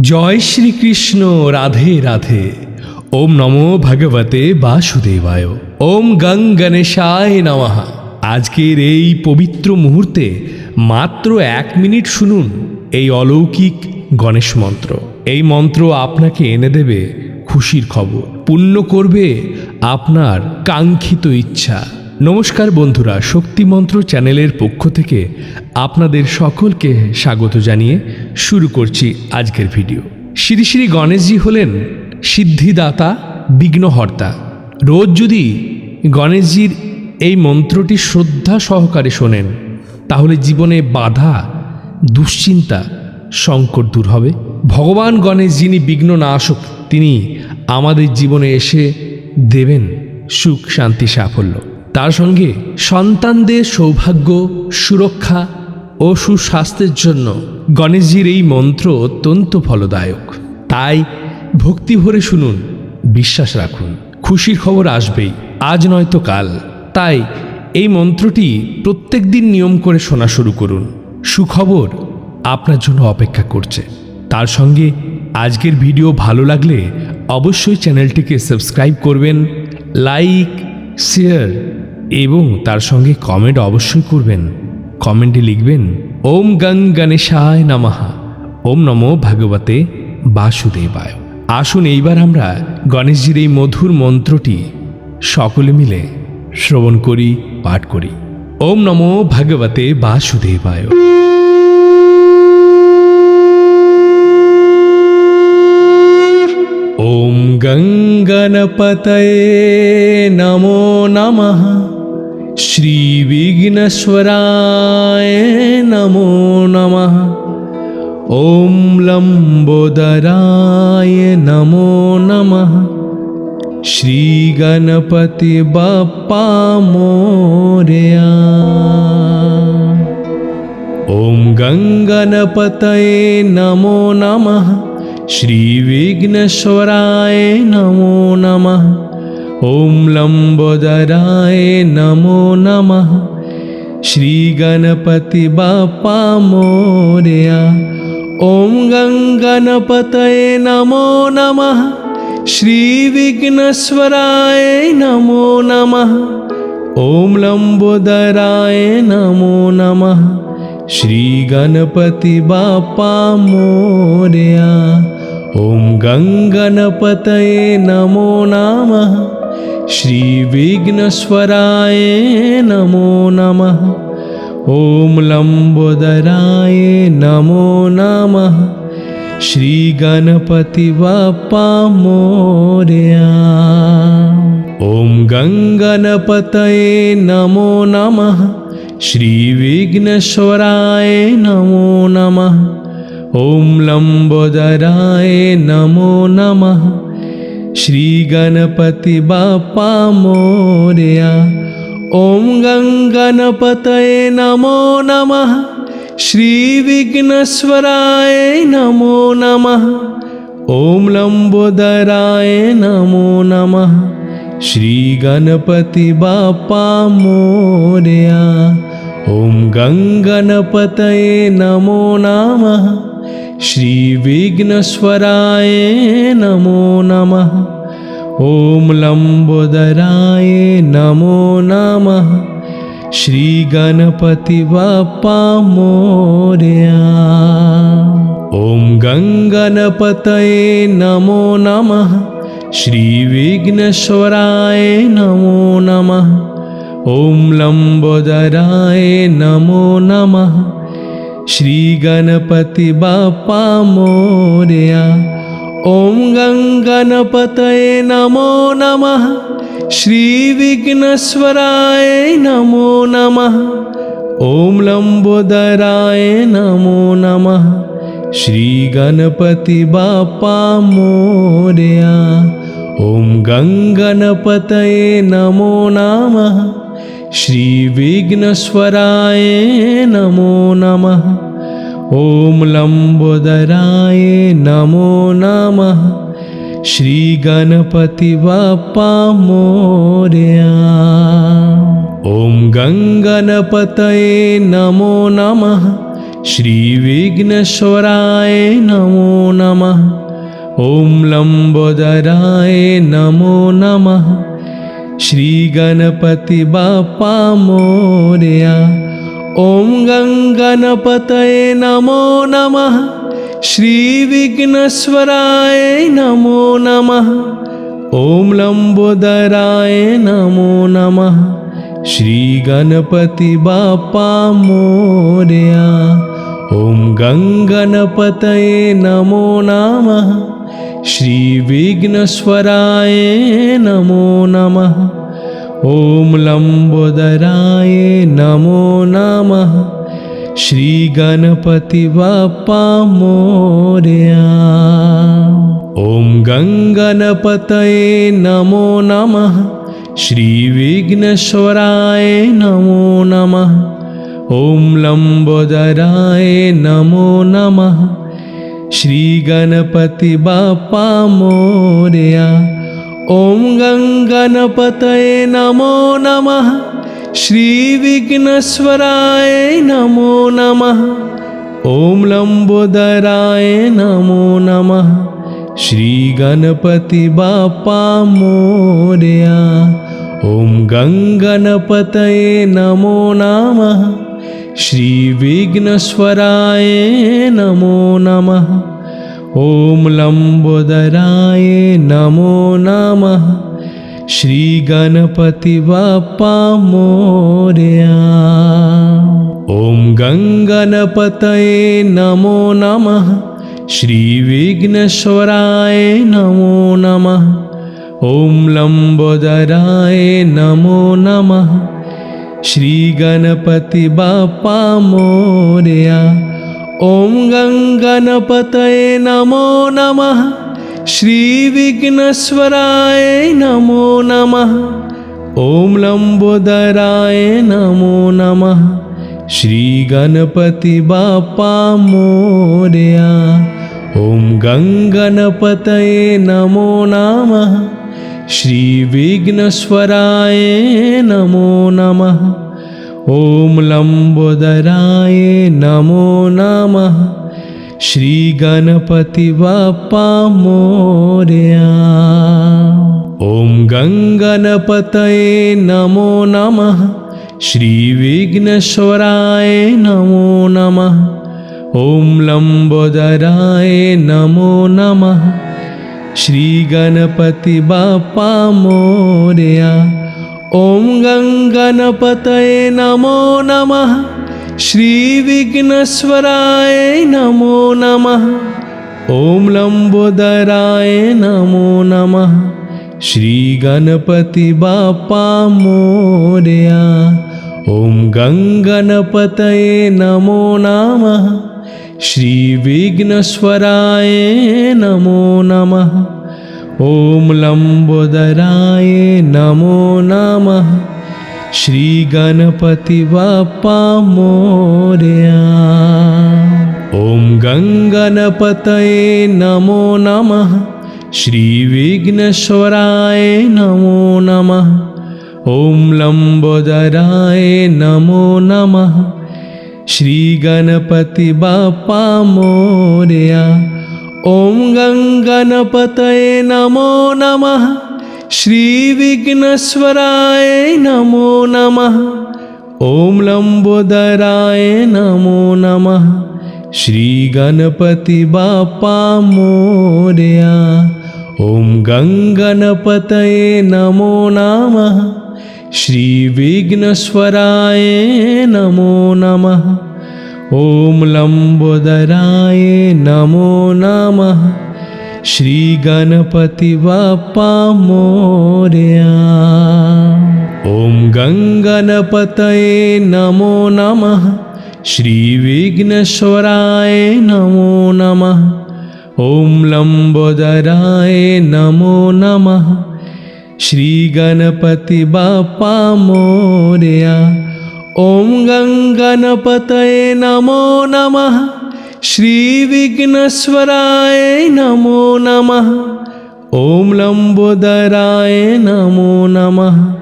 জয় শ্রীকৃষ্ণ। রাধে রাধে। ওম নমো ভগবতে বাসুদেবায়। ওম গং গণেশায় নমঃ। আজকের এই পবিত্র মুহূর্তে মাত্র 1 মিনিট শুনুন এই অলৌকিক গণেশ মন্ত্র। এই মন্ত্র আপনাকে এনে দেবে খুশির খবর, পূর্ণ করবে আপনার কাঙ্ক্ষিত ইচ্ছা। নমস্কার বন্ধুরা, শক্তি মন্ত্র চ্যানেলের পক্ষ থেকে আপনাদের সকলকে স্বাগত জানিয়ে শুরু করছি আজকের ভিডিও। শ্রী শ্রী গণেশজি হলেন সিদ্ধিদাতা, বিঘ্নহর্তা। রোজ যদি গণেশজির এই মন্ত্রটি শ্রদ্ধা সহকারে শোনেন তাহলে জীবনে বাধা, দুশ্চিন্তা, সংকট দূর হবে। ভগবান গণেশ যিনি বিঘ্ন নাশক, তিনি আমাদের জীবনে এসে দেবেন সুখ, শান্তি, সাফল্য। তার সঙ্গে সন্তানদের সৌভাগ্য, সুরক্ষা ও সুস্বাস্থ্যের জন্য গণেশজির এই মন্ত্র অত্যন্ত ফলদায়ক। তাই ভক্তি ভরে শুনুন, বিশ্বাস রাখুন, খুশির খবর আসবেই, আজ নয়তো কাল। তাই এই মন্ত্রটি প্রত্যেক দিন নিয়ম করে শোনা শুরু করুন। সুখবর আপনার জন্য অপেক্ষা করছে। তার সঙ্গে আজকের ভিডিও ভালো লাগলে অবশ্যই চ্যানেলটিকে সাবস্ক্রাইব করবেন, লাইক, শেয়ার এবং তার সঙ্গে কমেন্ট অবশ্যই করবেন। কমেন্টে লিখবেন ওম গং গণেশায় নমঃ, ওম নমো ভগবতে বাসুদেবায়। আসুন এইবার আমরা গণেশজির এই মধুর মন্ত্রটি সকলে মিলে শ্রবণ করি, পাঠ করি। ওম নমো ভগবতে বাসুদেবায়। ওম গং গণপতয়ে নমো নমঃ, শ্রী বিঘ্নেশ্বরায় নমো নমঃ। ওম লম্বোদরায় নমো নমঃ, শ্রী গণপতি বাপ্পা মোরয়া। ওম গং গণপতয়ে নমো নমঃ, শ্রী বিঘ্নেশ্বরায় নমো নমঃ। ওম লম্বোদরায় নমো নমঃ, শ্রী গণপতি বাপ্পা মোরয়া। ওম গং গণপতয়ে নমো নমঃ, শ্রী বিঘ্নেশ্বরায় নমো নমঃ। ওম লম্বোদরায় নমো নমঃ, শ্রী গণপতি বাপ্পা মোরয়া। ওম গং গণপতয়ে নমো নমঃ, শ্রী বিঘ্নেশ্বরায় নমো নমঃ। ওম লম্বোদরায় নমো নমঃ, শ্রী গণপতি বাপ্পা মোরয়া। ওম গং গণপতয়ে নমো নমঃ, শ্রী বিঘ্নেশ্বরায় নমো নমঃ। ওম লম্বোদরায় নমো নমঃ, শ্রী গণপতি বাপ্পা মোরয়া। ওম গং গণপতয়ে নমো নমঃ, শ্রী বিঘ্নেশ্বরায় নমো নমঃ। ওম লম্বোদরায় নমো নমঃ, শ্রী গণপতি বাপ্পা মোরয়া। ওম গং গণপতয়ে নমো নমঃ, শ্রী বিঘ্নেশ্বরায় নমো নমঃ। ওম লম্বোদরায় নমো নমঃ, শ্রী গণপতি বাপ্পা মোরয়া। ওম গং গণপতয়ে নমো নমঃ, শ্রী বিঘ্নেশ্বরায় নমো নমঃ। ওম লম্বোদরায় নমো নমঃ, শ্রী গণপতি বাপ্পা মোরয়া। ওম গং গণপতয়ে নমো নমঃ, শ্রী বিঘ্নেশ্বরায় নমো নমঃ। ওম লম্বোদরায় নমো নমঃ, শ্রী গণপতি বাপ্পা মোরয়া। ওম গং গণপতয়ে নমো নমঃ, শ্রী বিঘ্নেশ্বরায় নমো নমঃ। ওম লম্বোদরায় নমো নমঃ, শ্রী গণপতি বাপ্পা মোরয়া। ওম গং গণপতয়ে নমো নমঃ, श्रीविघ्नेश्वराय नमो नमः। ॐ लंबोदराय नमो नमः। श्री गणपति बाप्पा मोरया। ॐ गणपतये नमो नमः। श्री विघ्नेश्वराय नमो नमः। ॐ लंबोदराय नमो नमः। श्री गणपति बाप्पा मोरया। ॐ गणपतये नमो नमः। श्री विघ्नेश्वराय नमो नमः। ॐ लंबोदराय नमो नमः। श्री गणपति बाप्पा मोरया। ॐ गणपतये नमो नमः। श्री विघ्नेश्वराय नमो नमः। ॐ लंबोदराय नमो नमः। श्री गणपति बाप्पा मोरया। ॐ गणपतये नमो नमः। श्री विघ्नेश्वराय नमो नमः। ॐ लंबोदराय नमो नमः। श्री गणपति बाप्पा मोरया। ॐ गणपतये नमो नमः। श्री विघ्नेश्वराय नमो नमः। ॐ लंबोदराय नमो नमः। श्री गणपति बाप्पा मोरया। ॐ गणपतये नमो नमः। श्री विघ्नेश्वराय नमो नमः। ॐ लंबोदराय नमो नमः। श्री गणपति बाप्पा मोरया। ॐ गणपतये नमो नमः। श्री विघ्नेश्वराय नमो नमः। ॐ लंबोदराय नमो नमः। श्री गणपति बाप्पा मोरया। ॐ गणपतये नमो नमः। श्री विघ्नेश्वराय नमो नमः। ॐ लंबोदराय नमो नमः। श्री गणपति बाप्पा मोरया। ॐ गणपतये नमो नमः। श्री विघ्नेश्वराय नमो नमः। ॐ लंबोदराय नमो नमः। श्री गणपति बाप्पा मोरया। ॐ गणपतये नमो नमः। श्री विघ्नेश्वराय नमो नमः। ॐ लंबोदराय नमो नमः। श्री गणपति बाप्पा मोरया। ॐ गणपतये नमो नमः। श्री विघ्नेश्वराय नमो नमः। ॐ लंबोदराय नमो नमः। श्री गणपति बाप्पा मोरया। ॐ गणपतये नमो नमः। श्री विघ्नेश्वराय नमो नमः। ॐ लंबोदराय नमो नमः। श्री गणपति बाप्पा मोरया। ॐ गणपतये नमो नमः। श्री विघ्नेश्वराय नमो नमः। ॐ लंबोदराय नमो नमः। श्री गणपति बाप्पा मोरया। ॐ गणपतये नमो नमः। श्री विघ्नेश्वराय नमो नमः। ॐ लंबोदराय नमो नमः। श्री गणपति बाप्पा मोरया। ॐ गणपतये नमो नमः। श्री विघ्नेश्वराय नमो नमः। ॐ लंबोदराय नमो नमः। श्री गणपति बाप्पा मोरया। ॐ गणपतये नमो नमः। श्री विघ्नेश्वराय नमो नमः। ॐ लंबोदराय नमो नमः।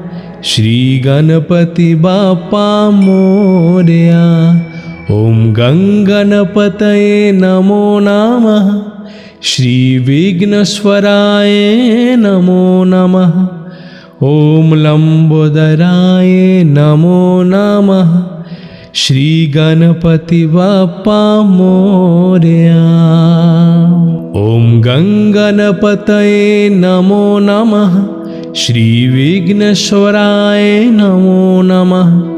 श्री गणपति बाप्पा मोरया। ॐ गङ्गणपतये नमो नमः। श्रीविघ्नेश्वराय नमो नमः। ॐ लम्बोदराय नमो नमः। श्रीगणपति बप्पा मोरया। ॐ गङ्गणपतये नमो नमः। श्रीविघ्नेश्वराय नमो नमः।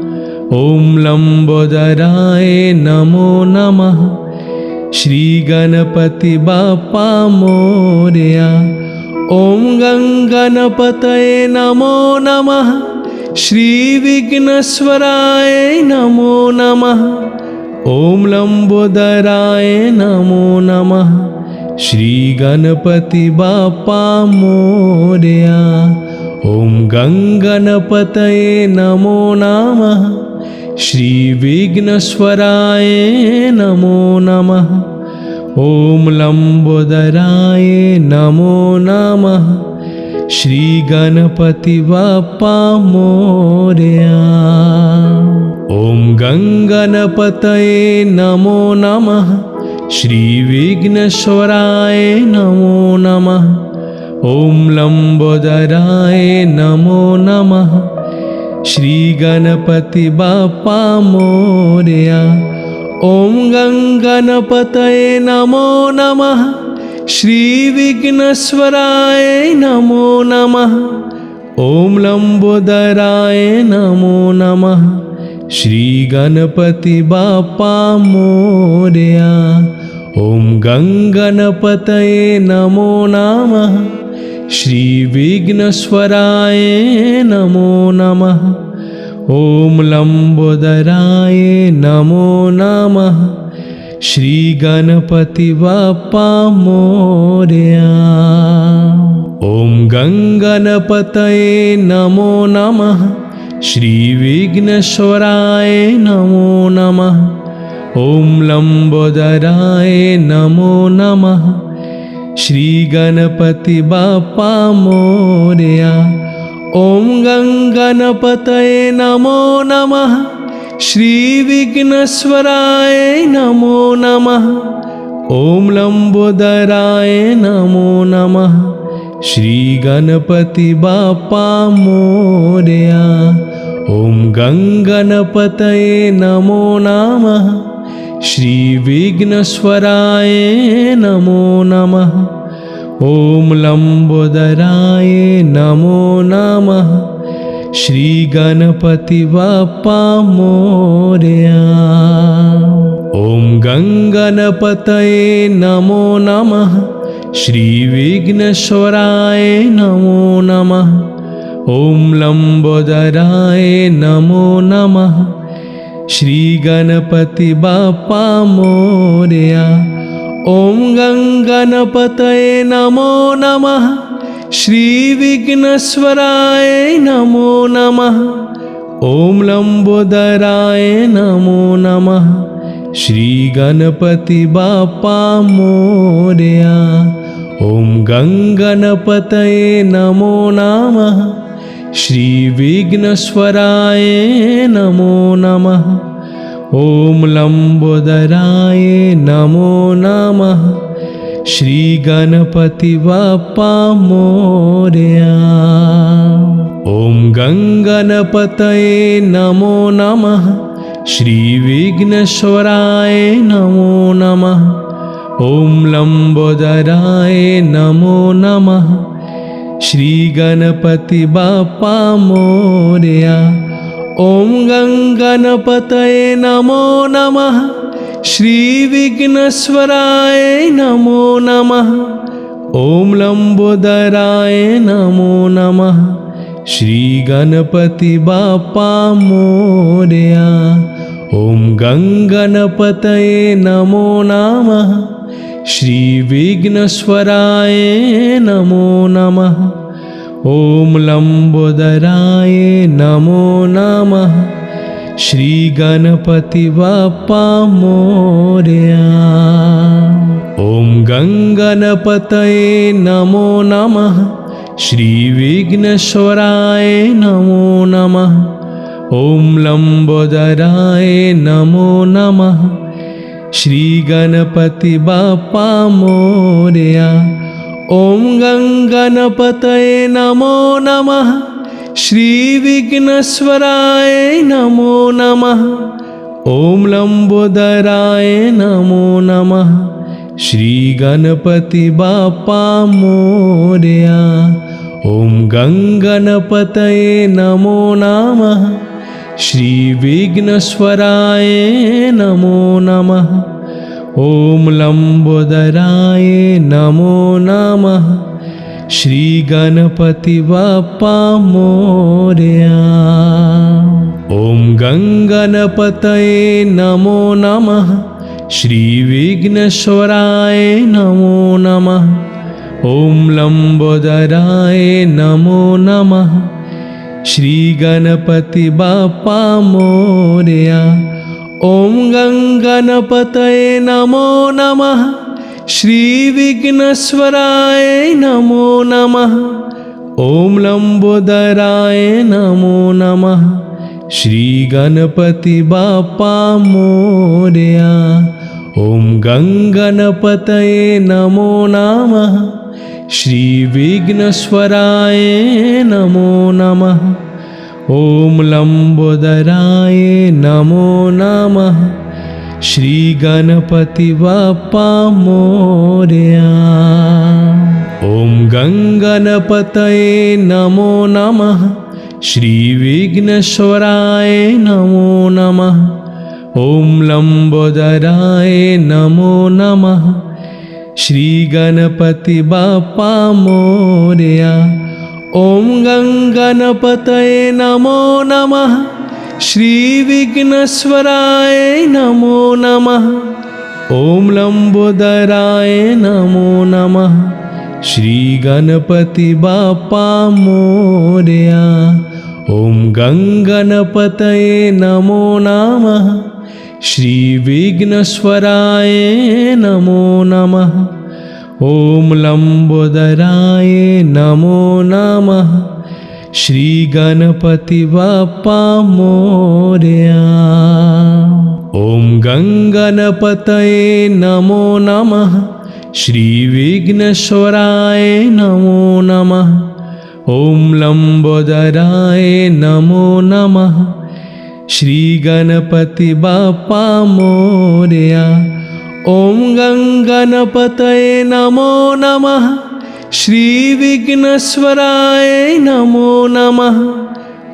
ॐ लम्बोदराय नमो नमः। श्रीगणपति बप्पा मोरया। ॐ गङ्गणपतये नमो नमः। श्रीविघ्नेश्वराय नमो नमः। ॐ लम्बोदराय नमो नमः। श्रीगणपति बप्पा मोरया। ॐ गङ्गणपतये नमो नमः। श्रीविघ्नेश्वराय नमो नमः। ॐ लम्बोदराय नमो नमः। श्रीगणपति बप्पा मोरया। ॐ गङ्गणपतये नमो नमः। श्रीविघ्नेश्वराय नमो नमः। ॐ लम्बोदराय नमो नमः। श्रीगणपति बप्पा मोरया। ॐ गङ्गणपतये नमो नमः। श्रीविघ्नेश्वराय नमो नमः। ॐ लम्बोदराय नमो नमः। श्रीगणपति बप्पा मोरया। ॐ गङ्गणपतये नमो नमः। श्रीविघ्नेश्वराय नमो नमः। ॐ लम्बोदराय नमो नमः। श्रीगणपति बप्पा मोरया। ॐ गङ्गणपतये नमो नमः। श्रीविघ्नेश्वराय नमो नमः। ॐ लम्बोदराय नमो नमः। श्रीगणपति बप्पा मोरया। ॐ गङ्गणपतये नमो नमः। श्रीविघ्नेश्वराय नमो नमः। ॐ लम्बोदराय नमो नमः। श्रीगणपति बप्पा मोरया। ॐ गङ्गणपतये नमो नमः। श्रीविघ्नेश्वराय नमो नमः। ॐ लम्बोदराय नमो नमः। श्रीगणपति बप्पा मोरया। ॐ गङ्गणपतये नमो नमः। श्रीविघ्नेश्वराय नमो नमः। ॐ लम्बोदराय नमो नमः। श्रीगणपति बप्पा मोरया। ॐ गङ्गणपतये नमो नमः। श्रीविघ्नेश्वराय नमो नमः। ॐ लम्बोदराय नमो नमः। श्रीगणपति बप्पा मोरया। ॐ गङ्गणपतये नमो नमः। श्रीविघ्नेश्वराय नमो नमः। ॐ लम्बोदराय नमो नमः। श्रीगणपति बप्पा मोरया। ॐ गङ्गणपतये नमो नमः। श्रीविघ्नेश्वराय नमो नमः। ॐ लम्बोदराय नमो नमः। श्रीगणपति बप्पा मोरया। ॐ गङ्गणपतये नमो नमः। श्रीविघ्नेश्वराय नमो नमः। ॐ लम्बोदराय नमो नमः। श्रीगणपति बप्पा मोरया। ॐ गङ्गणपतये नमो नमः। श्रीविघ्नेश्वराय नमो नमः। ॐ लम्बोदराय नमो नमः। श्रीगणपति बप्पा मोरया। ॐ गङ्गणपतये नमो नमः। श्रीविघ्नेश्वराय नमो नमः। ॐ लंबोदराय नमो नमः। श्री गणपति बाप्पा मोरया। ॐ गंगणपतये नमो नमः। श्री विघ्नेश्वराय नमो नमः। ॐ लंबोदराय नमो नमः। श्री गणपति बाप्पा मोरया। ॐ गंगणपतये नमो नमः। श्री विघ्नेश्वराय नमो नमः। ॐ लंबोदराय नमो नमः। श्री गणपति बाप्पा मोरया। ॐ गंगणपतये नमो नमः। श्री विघ्नेश्वराय नमो नमः। ॐ लंबोदराय नमो नमः। श्री गणपति बाप्पा मोरया। ॐ गंगणपतये नमो नमः। श्री विघ्नेश्वराय नमो नमः। ॐ लंबोदराय नमो नमः। श्री गणपति बाप्पा मोरया। ॐ गंगणपतये नमो नमः। श्री विघ्नेश्वराय नमो नमः। ॐ लंबोदराय नमो नमः। श्री गणपति बाप्पा मोरया। ॐ गंगणपतये नमो नमः। श्री विघ्नेश्वराय नमो नमः। ॐ लंबोदराय नमो नमः। श्री गणपति बाप्पा मोरया। ॐ गंगणपतये नमो नमः। श्री विघ्नेश्वराय नमो नमः। ॐ लंबोदराय नमो नमः। श्री गणपति बाप्पा मोरया। ॐ गंगणपतये नमो नमः। श्री विघ्नेश्वराय नमो नमः। ॐ लंबोदराय नमो नमः। श्री गणपति बाप्पा मोरया। ॐ गंगणपतये नमो नमः। श्री विघ्नेश्वराय नमो नमः। ॐ लंबोदराय नमो नमः। श्री गणपति बाप्पा मोरया। ॐ गंगणपतये नमो नमः। श्री विघ्नेश्वराय नमो नमः।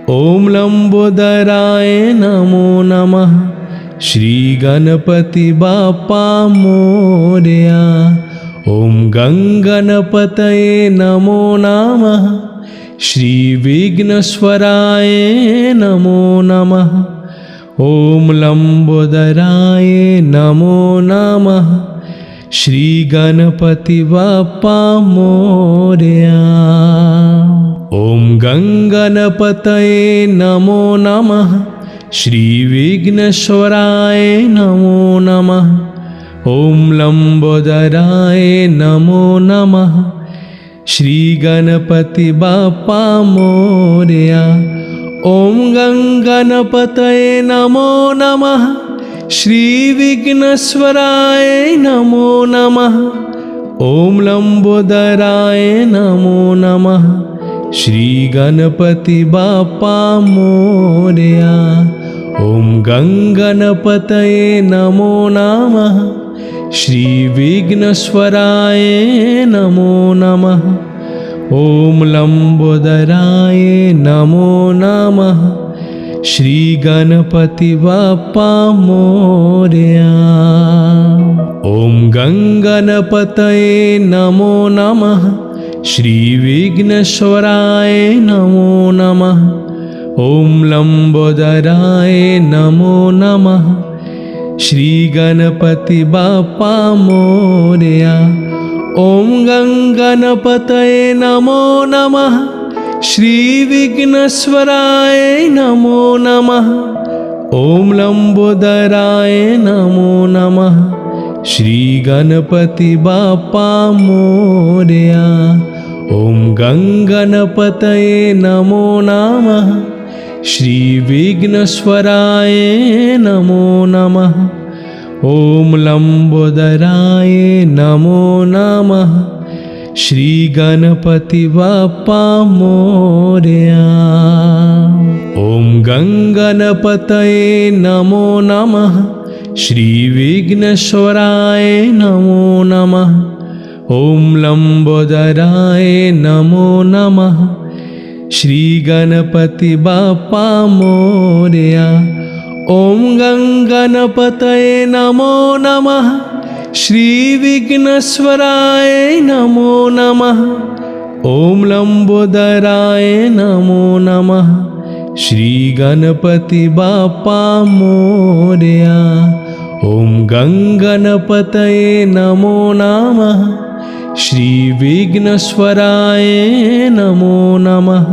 ॐ लंबोदराय नमो नमः। श्री गणपति बाप्पा मोरया। ॐ गंगणपतये नमो नमः। श्री विघ्नेश्वराय नमो नमः। ॐ लंबोदराय नमो नमः। श्री गणपति बाप्पा मोरया। ॐ गंगणपतये नमो नमः। श्री विघ्नेश्वराय नमो नमः। ॐ लंबोदराय नमो नमः। श्री गणपति बाप्पा मोरया। ॐ गंगणपतये नमो नमः। श्री विघ्नेश्वराय नमो नमः। ॐ लंबोदराय नमो नमः। श्री गणपति बाप्पा मोरया। ॐ गंगणपतये नमो नमः। श्री विघ्नेश्वराय नमो नमः। ॐ लंबोदराय नमो नमः। श्री गणपति बाप्पा मोरया। ॐ गंगणपतये नमो नमः। श्री विघ्नेश्वराय नमो नमः। ॐ लंबोदराय नमो नमः। श्री गणपति बाप्पा मोरया। ॐ गंगणपतये नमो नमः। श्री विघ्नेश्वराय नमो नमः। ॐ लंबोदराय नमो नमः। श्री गणपति बाप्पा मोरया। ॐ गंगणपतये नमो नमः। श्रीविघ्नेश्वराय नमो नमः। ॐ लंबोदराय नमो नमः। श्रीगणपति बप्पा मोरया। ॐ गंगणपतये नमो नमः। श्रीविघ्नेश्वराय नमो नमः। ॐ लंबोदराय नमो नमः। श्रीगणपति बप्पा मोरया। ॐ गंगणपतये नमो नमः। श्रीविघ्नेश्वराय नमो नमः। ॐ लंबोदराय नमो नमः। श्रीगणपति बप्पा मोरया। ॐ गंगणपतये नमो नमः। श्रीविघ्नेश्वराय नमो नमः।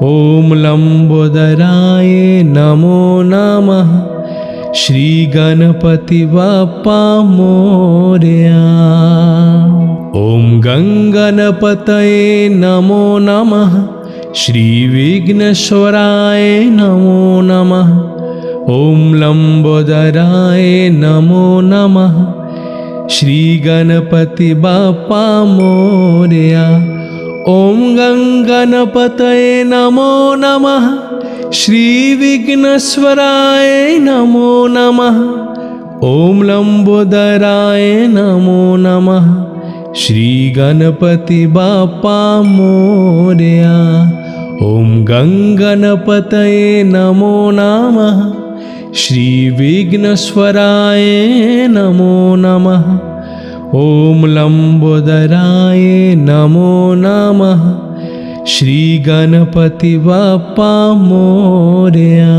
ॐ लंबोदराय नमो नमः। श्रीगणपति बप्पा मोरया। ॐ गंगणपतये नमो नमः। श्रीविघ्नेश्वराय नमो नमः। ॐ लंबोदराय नमो नमः। श्रीगणपति बप्पा मोरया। ॐ गंगणपतये नमो नमः। श्रीविघ्नेश्वराय नमो नमः। ॐ लंबोदराय नमो नमः। श्रीगणपति बप्पा मोरया। ॐ गंगणपतये नमो नमः। श्रीविघ्नेश्वराय नमो नमः। ॐ लंबोदराय नमो नमः। श्रीगणपति बप्पा मोरया।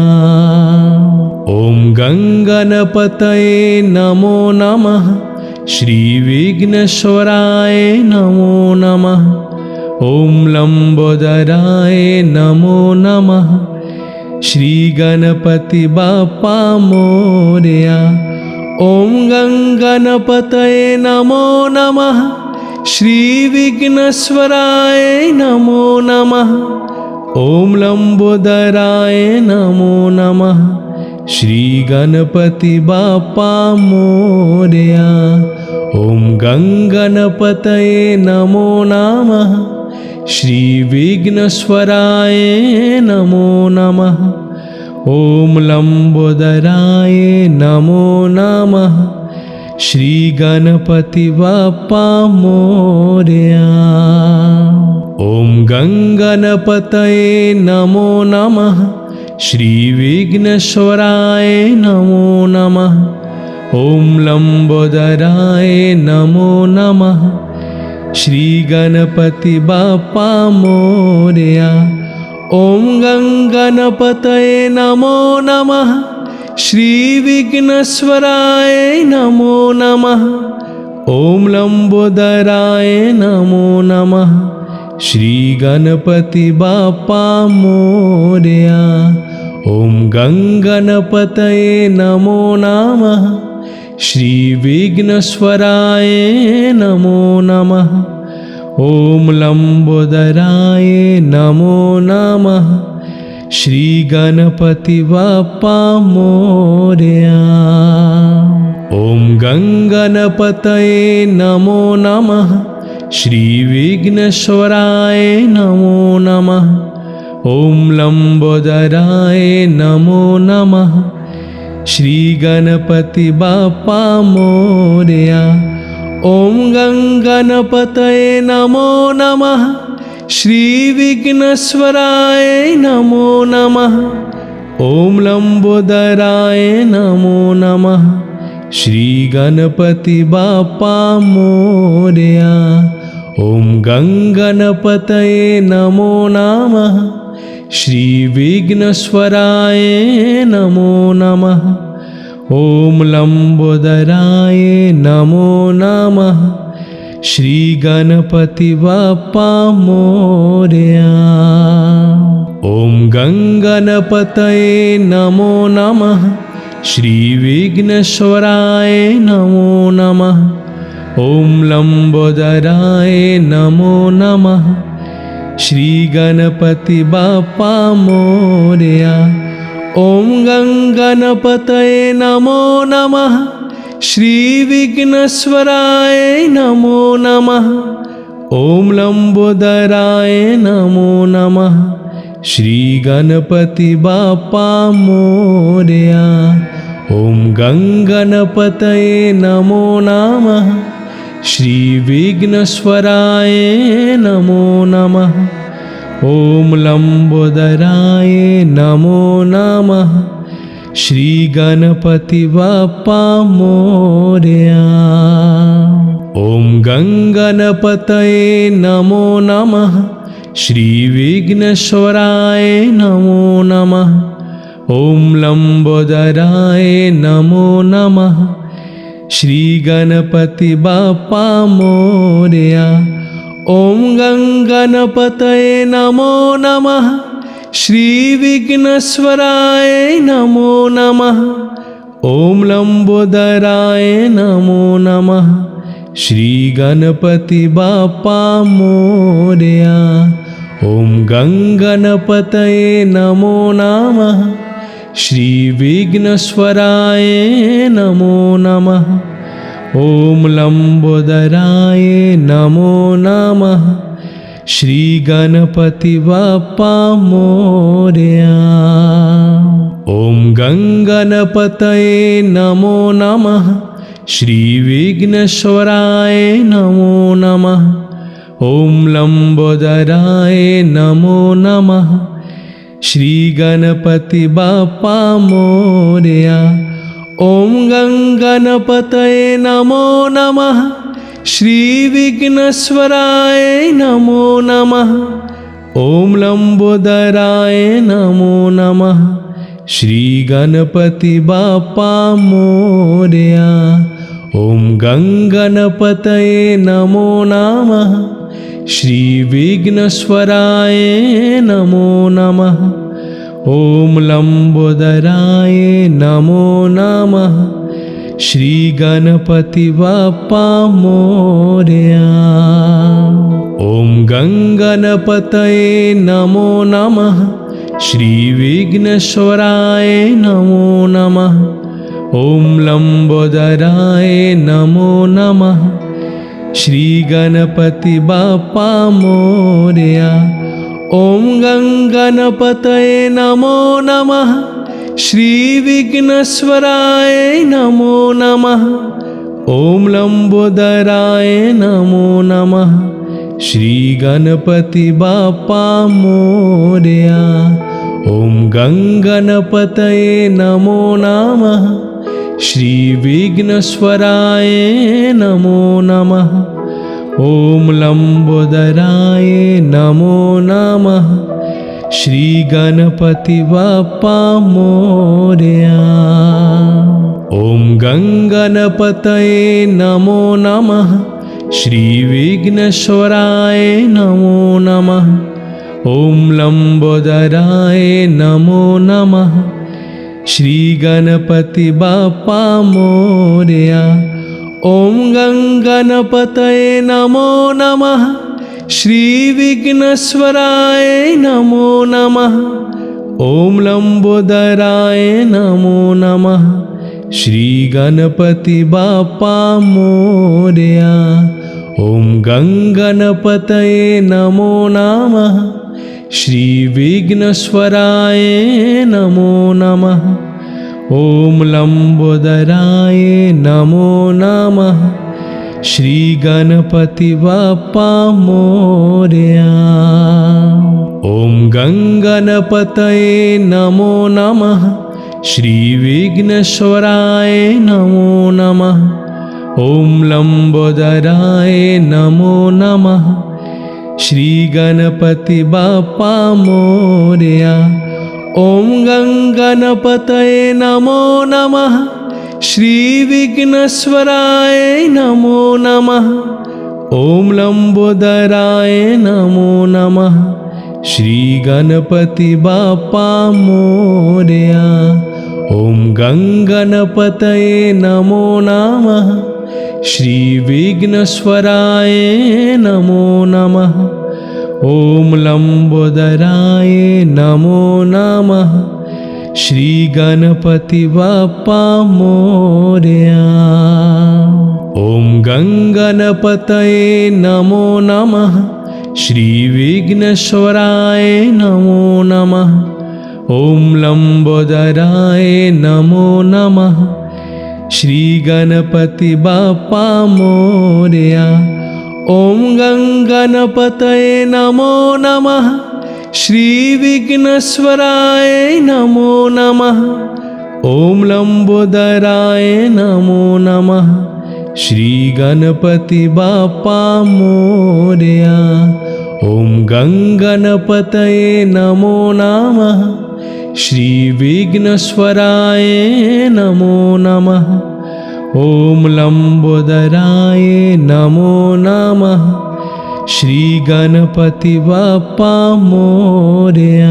ॐ गंगणपतये नमो नमः। श्रीविघ्नेश्वराय नमो नमः। ॐ लंबोदराय नमो नमः। श्रीगणपति बप्पा मोरया। ॐ गंगणपतये नमो नमः। श्रीविघ्नेश्वराय नमो नमः। ॐ लंबोदराय नमो नमः। श्रीगणपति बप्पा मोरया। ॐ गंगणपतये नमो नमः। श्रीविघ्नेश्वराय नमो नमः। ॐ लंबोदराय नमो नमः। श्रीगणपति बप्पा मोरया। ॐ गंगणपतये नमो नमः। श्रीविघ्नेश्वराय नमो नमः। ॐ लंबोदराय नमो नमः। श्रीगणपति बप्पा मोरया। ॐ गंगणपतये नमो नमः। श्रीविघ्नेश्वराय नमो नमः। ॐ लंबोदराय नमो नमः। श्रीगणपति बप्पा मोरया। ॐ गंगणपतये नमो नमः। श्रीविघ्नेश्वराय नमो नमः। ॐ लंबोदराय नमो नमः। श्रीगणपति बप्पा मोरया। ॐ गंगणपतये नमो नमः। श्रीविघ्नेश्वराय नमो नमः। ॐ लंबोदराय नमो नमः। श्रीगणपति बप्पा मोरया। ॐ गंगणपतये नमो नमः। श्रीविघ्नेश्वराय नमो नमः। ॐ लंबोदराय नमो नमः। श्रीगणपति बप्पा मोरया। ॐ गंगणपतये नमो नमः। श्रीविघ्नेश्वराय नमो नमः। ॐ लंबोदराय नमो नमः। श्रीगणपति बप्पा मोरया। ॐ गंगणपतये नमो नमः। श्रीविघ्नेश्वराय नमो नमः। ॐ लंबोदराय नमो नमः। श्री गणपति बाप्पा मोरया। ओम गंगणपतये नमो नमः। श्री विघ्नेश्वराय नमो नमः। ओम लंबोदराय नमो नमः। श्री गणपति बाप्पा मोरया। ओम गंगणपतये नमो नमः। श्री विघ्नेश्वराय नमो नमः। ओम लंबोदराय नमो नमः। श्री गणपति बाप्पा मोरया। ओम गंगणपतये नमो नमः। श्री विघ्नेश्वराय नमो नमः। ओम लंबोदराय नमो नमः। श्री गणपति बाप्पा मोरया। ओम गंगणपतये नमो नमः। श्री विघ्नेश्वराय नमो नमः। ओम लंबोदराय नमो नमः। श्री गणपति बाप्पा मोरया। ओम गंगणपतये नमो नमः। श्री विघ्नेश्वराय नमो नमः। ओम लंबोदराय नमो नमः। श्री गणपति बाप्पा मोरया। ओम गंगणपतये नमो नमः। श्री विघ्नेश्वराय नमो नमः। ओम लंबोदराय नमो नमः। श्री गणपति बाप्पा मोरया। ओम गंगणपतये नमो नमः। श्री विघ्नेश्वराय नमो नमः। ओम लंबोदराय नमो नमः। श्री गणपति बाप्पा मोरया। ओम गंगणपतये नमो नमः। श्री विघ्नेश्वराय नमो नमः। ओम लंबोदराय नमो नमः। श्री गणपति बाप्पा मोरया। ओम गंगणपतये नमो नमः। श्री विघ्नेश्वराय नमो नमः। ओम लंबोदराय नमो नमः। श्री गणपति बाप्पा मोरया। ओम गंगणपतये नमो नमः। श्री विघ्नेश्वराय नमो नमः। ओम लंबोदराय नमो नमः। श्री गणपति बाप्पा मोरया। ओम गंगणपतये नमो नमः। श्री विघ्नेश्वराय नमो नमः। ओम लंबोदराय नमो नमः। श्री गणपति बाप्पा मोरया। ओम गंगणपतये नमो नमः। श्री विघ्नेश्वराय नमो नमः। ओम लंबोदराय नमो नमः। श्री गणपति बाप्पा मोरया। ओम गंगणपतये नमो नमः। श्री विघ्नेश्वराय नमो नमः। ओम लंबोदराय नमो नमः। श्री गणपति बाप्पा मोरया। ओम गंगणपतये नमो नमः। श्री विघ्नेश्वराय नमो नमः। ओम लंबोदराय नमो नमः। श्री गणपति बाप्पा मोरया। ओम गंगणपतये नमो नमः। श्री विघ्नेश्वराय नमो नमः। ओम लंबोदराय नमो नमः। श्री गणपति बाप्पा मोरया। ओम गंगणपतये नमो नमः। श्री विघ्नेश्वराय नमो नमः। ओम लंबोदराय नमो नमः। श्री गणपति बाप्पा मोरया। ओम गंगणपतये नमो नमः। श्री विघ्नेश्वराय नमो नमः। ॐ लंबोदराय नमो नमः। श्री गणपति बाप्पा मोरया। ॐ गंगणपतये नमो नमः। श्री विघ्नेश्वराय नमो नमः। ॐ लंबोदराय नमो नमः। श्री गणपति बाप्पा मोरया। ॐ गंगणपतये नमो नमः। श्री विघ्नेश्वराय नमो नमः। ॐ लंबोदराय नमो नमः। श्री गणपति बाप्पा मोरया। ॐ गंगणपतये नमो नमः। श्री विघ्नेश्वराय नमो नमः। ॐ लंबोदराय नमो नमः। श्री गणपति बाप्पा मोरया।